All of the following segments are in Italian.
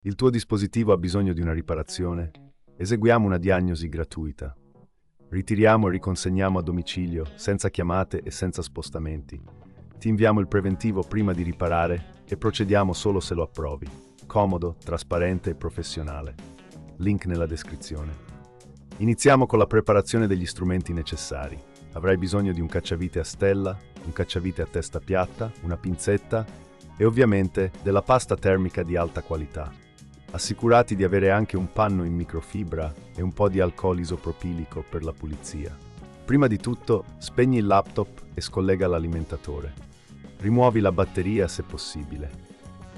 Il tuo dispositivo ha bisogno di una riparazione? Eseguiamo una diagnosi gratuita. Ritiriamo e riconsegniamo a domicilio, senza chiamate e senza spostamenti. Ti inviamo il preventivo prima di riparare e procediamo solo se lo approvi. Comodo, trasparente e professionale. Link nella descrizione. Iniziamo con la preparazione degli strumenti necessari. Avrai bisogno di un cacciavite a stella, un cacciavite a testa piatta, una pinzetta e ovviamente della pasta termica di alta qualità. Assicurati di avere anche un panno in microfibra e un po' di alcol isopropilico per la pulizia. Prima di tutto, spegni il laptop e scollega l'alimentatore. Rimuovi la batteria se possibile.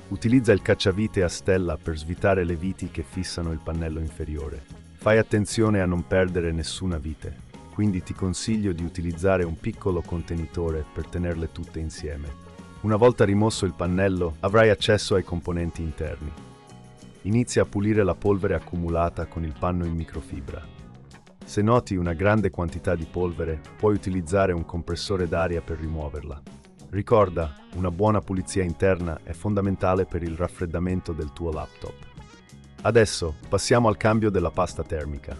Utilizza il cacciavite a stella per svitare le viti che fissano il pannello inferiore. Fai attenzione a non perdere nessuna vite, quindi ti consiglio di utilizzare un piccolo contenitore per tenerle tutte insieme. Una volta rimosso il pannello, avrai accesso ai componenti interni. Inizia a pulire la polvere accumulata con il panno in microfibra. Se noti una grande quantità di polvere, puoi utilizzare un compressore d'aria per rimuoverla. Ricorda, una buona pulizia interna è fondamentale per il raffreddamento del tuo laptop. Adesso passiamo al cambio della pasta termica.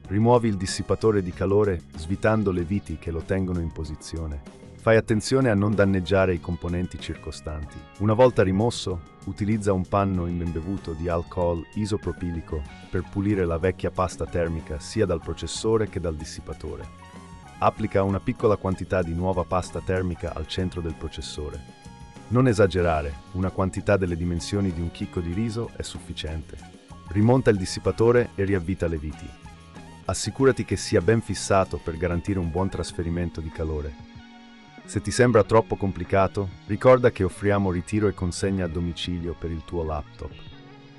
Rimuovi il dissipatore di calore svitando le viti che lo tengono in posizione. Fai attenzione a non danneggiare i componenti circostanti. Una volta rimosso, utilizza un panno imbevuto di alcol isopropilico per pulire la vecchia pasta termica sia dal processore che dal dissipatore. Applica una piccola quantità di nuova pasta termica al centro del processore. Non esagerare, una quantità delle dimensioni di un chicco di riso è sufficiente. Rimonta il dissipatore e riavvita le viti. Assicurati che sia ben fissato per garantire un buon trasferimento di calore. Se ti sembra troppo complicato, ricorda che offriamo ritiro e consegna a domicilio per il tuo laptop.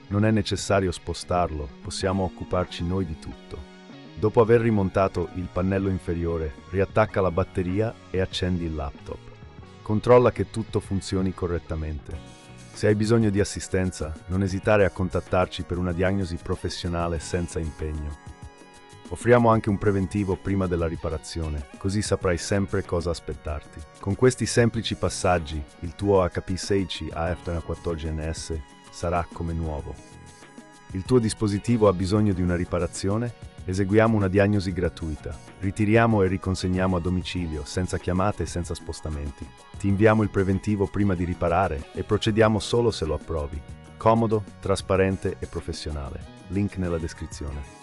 Non è necessario spostarlo, possiamo occuparci noi di tutto. Dopo aver rimontato il pannello inferiore, riattacca la batteria e accendi il laptop. Controlla che tutto funzioni correttamente. Se hai bisogno di assistenza, non esitare a contattarci per una diagnosi professionale senza impegno. Offriamo anche un preventivo prima della riparazione, così saprai sempre cosa aspettarti. Con questi semplici passaggi, il tuo HP 16 AF14NS sarà come nuovo. Il tuo dispositivo ha bisogno di una riparazione? Eseguiamo una diagnosi gratuita. Ritiriamo e riconsegniamo a domicilio, senza chiamate e senza spostamenti. Ti inviamo il preventivo prima di riparare e procediamo solo se lo approvi. Comodo, trasparente e professionale. Link nella descrizione.